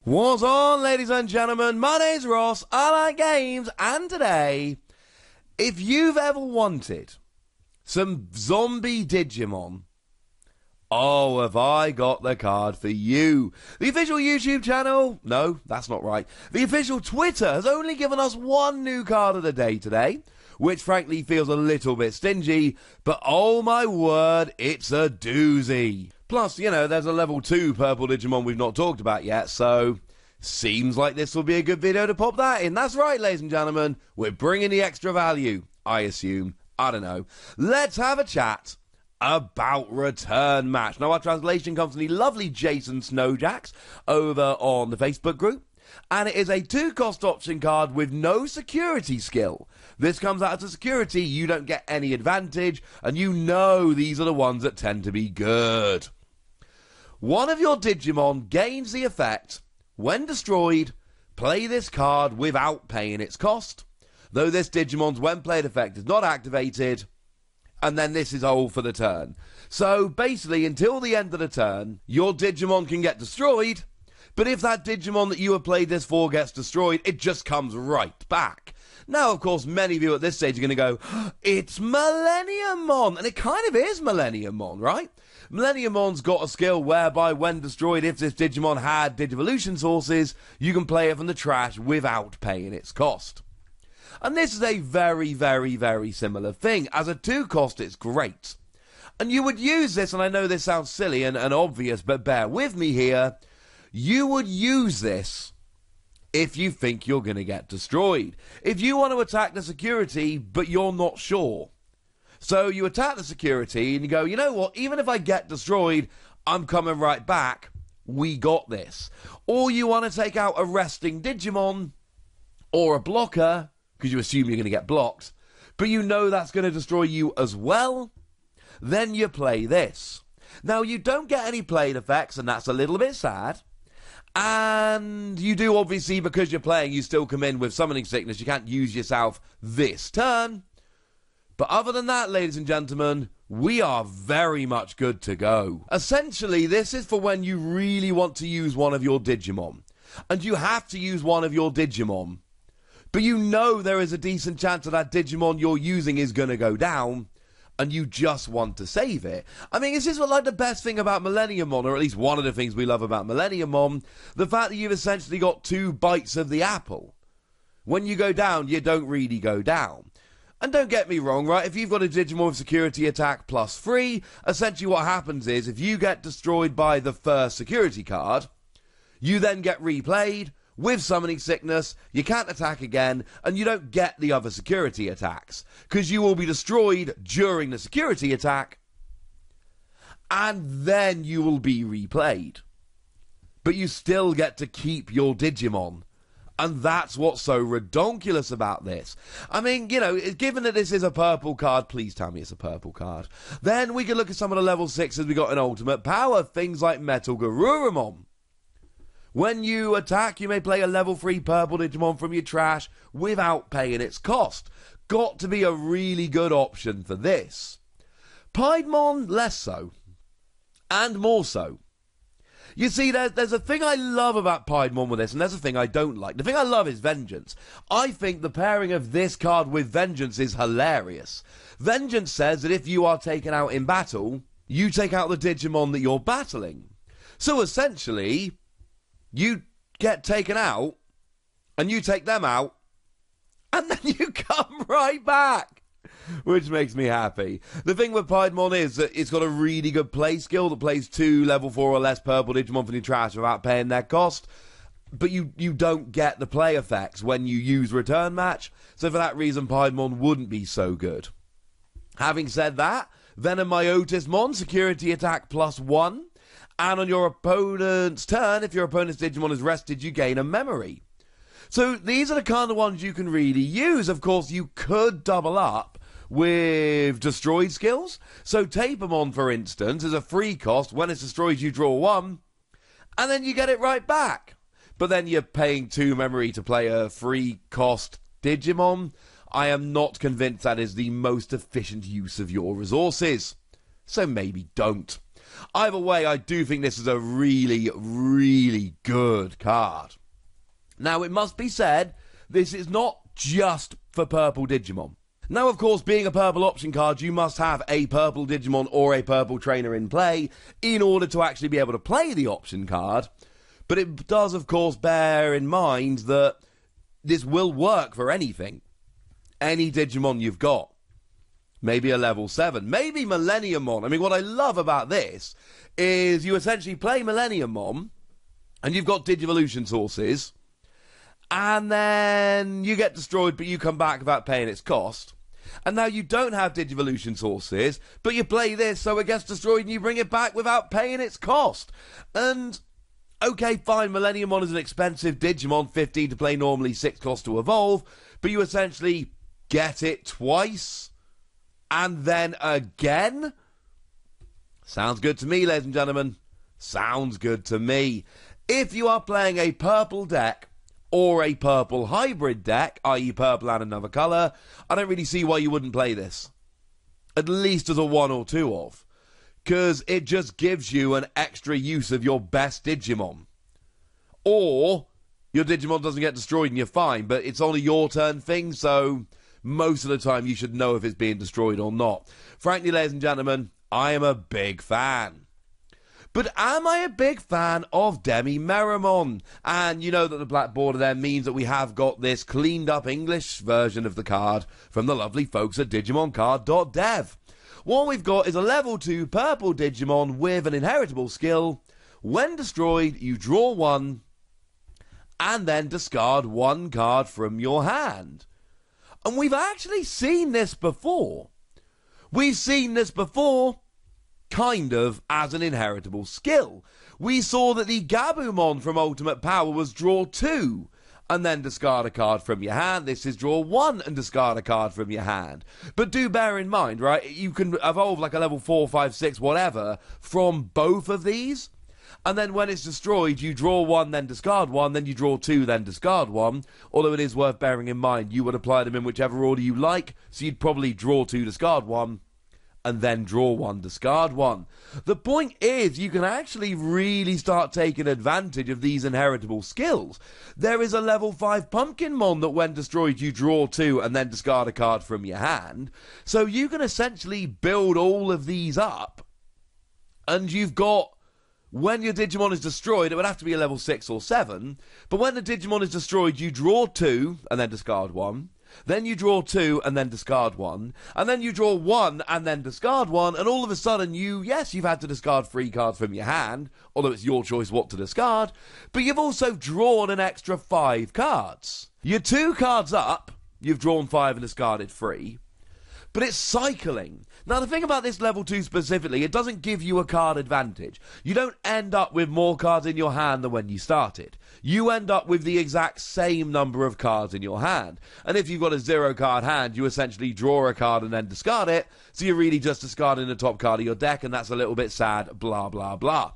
What's on, ladies and gentlemen? My name's Ross, I like games, and today, if you've ever wanted some zombie Digimon, oh, have I got the card for you. The official YouTube channel, no, that's not right. The official Twitter has only given us one new card of the day today, which frankly feels a little bit stingy, but oh my word, it's a doozy. Plus, you know, there's a level 2 purple Digimon we've not talked about yet, so seems like this will be a good video to pop that in. That's right, ladies and gentlemen, we're bringing the extra value, I assume. I don't know. Let's have a chat about Return Match. Now, our translation comes from the lovely Jason Snowjacks over on the Facebook group, and it is a 2-cost option card with no security skill. This comes out as security, you don't get any advantage, and you know these are the ones that tend to be good. One of your Digimon gains the effect, when destroyed, play this card without paying its cost, though this Digimon's when played effect is not activated, and then this is all for the turn. So basically, until the end of the turn, your Digimon can get destroyed, but if that Digimon that you have played this for gets destroyed, it just comes right back. Now, of course, many of you at this stage are going to go, it's Millenniummon, and it kind of is Millenniummon, right? Millenniummon's got a skill whereby when destroyed, if this Digimon had Digivolution sources, you can play it from the trash without paying its cost. And this is a very, very, very similar thing. As a 2-cost, it's great. And you would use this, and I know this sounds silly and obvious, but bear with me here. You would use this if you think you're going to get destroyed. If you want to attack the security, but you're not sure. So you attack the security and you go, you know what, even if I get destroyed, I'm coming right back. We got this. Or you want to take out a resting Digimon or a blocker, because you assume you're going to get blocked, but you know that's going to destroy you as well. Then you play this. Now, you don't get any played effects, and that's a little bit sad. And you do, obviously, because you're playing, you still come in with Summoning Sickness. You can't use yourself this turn. But other than that, ladies and gentlemen, we are very much good to go. Essentially, this is for when you really want to use one of your Digimon. And you have to use one of your Digimon. But you know there is a decent chance that Digimon you're using is going to go down. And you just want to save it. I mean, is this like the best thing about Millenniummon, or at least one of the things we love about Millenniummon? The fact that you've essentially got 2 bites of the apple. When you go down, you don't really go down. And don't get me wrong, right? If you've got a Digimon with security attack +3, essentially what happens is, if you get destroyed by the first security card, you then get replayed with Summoning Sickness, you can't attack again, and you don't get the other security attacks, because you will be destroyed during the security attack, and then you will be replayed. But you still get to keep your Digimon. And that's what's so redonkulous about this. I mean, you know, given that this is a purple card, please tell me it's a purple card. Then we can look at some of the level 6s we got in Ultimate Power, things like Metal Garurumon. When you attack, you may play a level 3 purple Digimon from your trash without paying its cost. Got to be a really good option for this. Piedmon, less so. And more so. You see, there's a thing I love about Piedmon with this, and there's a thing I don't like. The thing I love is Vengeance. I think the pairing of this card with Vengeance is hilarious. Vengeance says that if you are taken out in battle, you take out the Digimon that you're battling. So essentially, you get taken out, and you take them out, and then you come right back. Which makes me happy. The thing with Piedmon is that it's got a really good play skill that plays 2 level 4 or less purple Digimon from your trash without paying their cost. But you don't get the play effects when you use Return Match. So for that reason, Piedmon wouldn't be so good. Having said that, Venomyotismon, security attack +1. And on your opponent's turn, if your opponent's Digimon is rested, you gain a memory. So these are the kind of ones you can really use. Of course, you could double up with destroyed skills. So Tapermon, for instance, is a free cost. When it's destroyed, you draw 1, and then you get it right back. But then you're paying 2 memory to play a free cost Digimon. I am not convinced that is the most efficient use of your resources. So maybe don't. Either way, I do think this is a really, really good card. Now, it must be said, this is not just for purple Digimon. Now, of course, being a purple option card, you must have a purple Digimon or a purple trainer in play in order to actually be able to play the option card. But it does, of course, bear in mind that this will work for anything. Any Digimon you've got. Maybe a level 7. Maybe Millenniummon. I mean, what I love about this is you essentially play Millenniummon and you've got Digivolution sources. And then you get destroyed, but you come back without paying its cost. And now you don't have Digivolution sources, but you play this so it gets destroyed and you bring it back without paying its cost. And, okay, fine, Millenniummon is an expensive Digimon, 15 to play normally, 6 cost to evolve, but you essentially get it twice, and then again? Sounds good to me, ladies and gentlemen. Sounds good to me. If you are playing a purple deck, or a purple hybrid deck, i.e. purple and another colour, I don't really see why you wouldn't play this. At least as a 1 or 2 of. Because it just gives you an extra use of your best Digimon. Or, your Digimon doesn't get destroyed and you're fine, but it's only your turn thing, so most of the time you should know if it's being destroyed or not. Frankly, ladies and gentlemen, I am a big fan. But am I a big fan of Demi-Meramon? And you know that the black border there means that we have got this cleaned up English version of the card from the lovely folks at DigimonCard.dev. What we've got is a level 2 purple Digimon with an inheritable skill. When destroyed, you draw 1 and then discard 1 card from your hand. And we've actually seen this before. We've seen this before kind of as an inheritable skill. We saw that the Gabumon from Ultimate Power was draw 2 and then discard a card from your hand. This is draw 1 and discard a card from your hand. But do bear in mind, right, you can evolve like a level 4, 5, 6, whatever from both of these. And then when it's destroyed, you draw 1, then discard 1, then you draw 2, then discard 1. Although it is worth bearing in mind, you would apply them in whichever order you like. So you'd probably draw 2, discard 1. And then draw 1, discard 1. The point is, you can actually really start taking advantage of these inheritable skills. There is a level 5 Pumpkinmon that when destroyed you draw 2 and then discard a card from your hand. So you can essentially build all of these up. And you've got, when your Digimon is destroyed, it would have to be a level 6 or 7. But when the Digimon is destroyed, you draw 2 and then discard 1. Then you draw 2 and then discard 1. And then you draw 1 and then discard 1. And all of a sudden, you've had to discard 3 cards from your hand, although it's your choice what to discard. But you've also drawn an extra 5 cards. You're 2 cards up, you've drawn 5 and discarded 3. But it's cycling. Now, the thing about this level 2 specifically, it doesn't give you a card advantage. You don't end up with more cards in your hand than when you started. You end up with the exact same number of cards in your hand. And if you've got a 0 card hand, you essentially draw a card and then discard it. So you're really just discarding the top card of your deck, and that's a little bit sad, blah, blah, blah.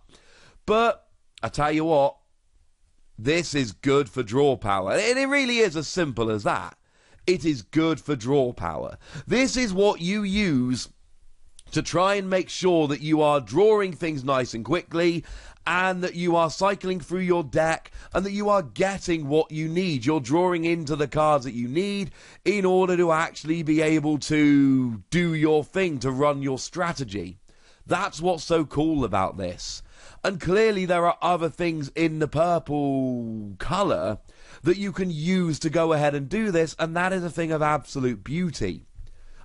But, I tell you what, this is good for draw power. And it really is as simple as that. It is good for draw power. This is what you use to try and make sure that you are drawing things nice and quickly, and that you are cycling through your deck, and that you are getting what you need. You're drawing into the cards that you need in order to actually be able to do your thing, to run your strategy. That's what's so cool about this. And clearly there are other things in the purple colour that you can use to go ahead and do this, and that is a thing of absolute beauty.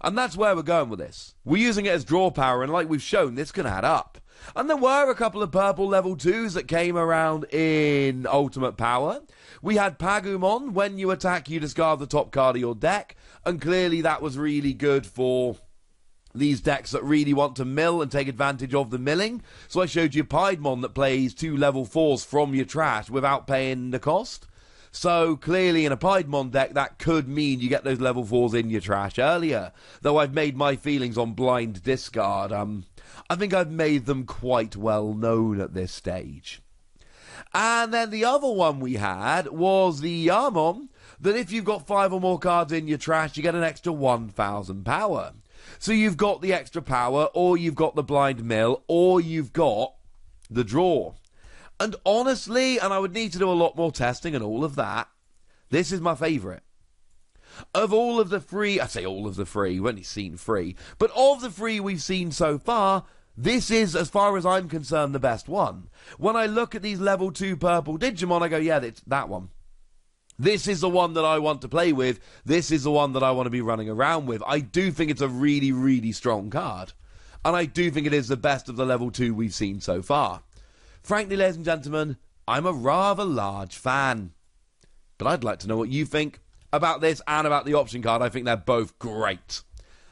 And that's where we're going with this. We're using it as draw power, and like we've shown, this can add up. And there were a couple of purple level 2s that came around in Ultimate Power. We had Pagumon. When you attack, you discard the top card of your deck, and clearly that was really good for these decks that really want to mill and take advantage of the milling. So I showed you Piedmon that plays 2 level 4s from your trash without paying the cost. So clearly in a Piedmon deck, that could mean you get those level 4s in your trash earlier. Though I've made my feelings on blind discard. I think I've made them quite well known at this stage. And then the other one we had was the Yarmon, that if you've got 5 or more cards in your trash, you get an extra 1,000 power. So you've got the extra power, or you've got the blind mill, or you've got the draw. And honestly, and I would need to do a lot more testing and all of that, this is my favourite. Of all of the three, I say all of the three, we've only seen three, but of the three we've seen so far, this is, as far as I'm concerned, the best one. When I look at these level 2 purple Digimon, I go, yeah, it's that one. This is the one that I want to play with. This is the one that I want to be running around with. I do think it's a really, really strong card. And I do think it is the best of the level 2 we've seen so far. Frankly, ladies and gentlemen, I'm a rather large fan. But I'd like to know what you think about this and about the option card. I think they're both great.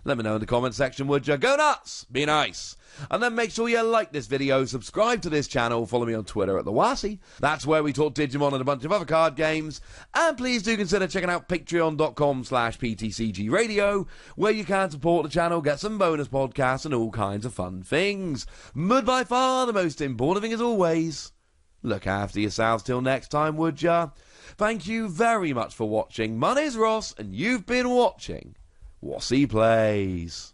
Let me know in the comment section, would you? Go nuts! Be nice! And then make sure you like this video, subscribe to this channel, follow me on Twitter at TheWassy. That's where we talk Digimon and a bunch of other card games. And please do consider checking out patreon.com/PTCGradio, where you can support the channel, get some bonus podcasts and all kinds of fun things. But by far the most important thing as always, look after yourselves till next time, would ya? Thank you very much for watching. My name's Ross, and you've been watching Wassy Plays.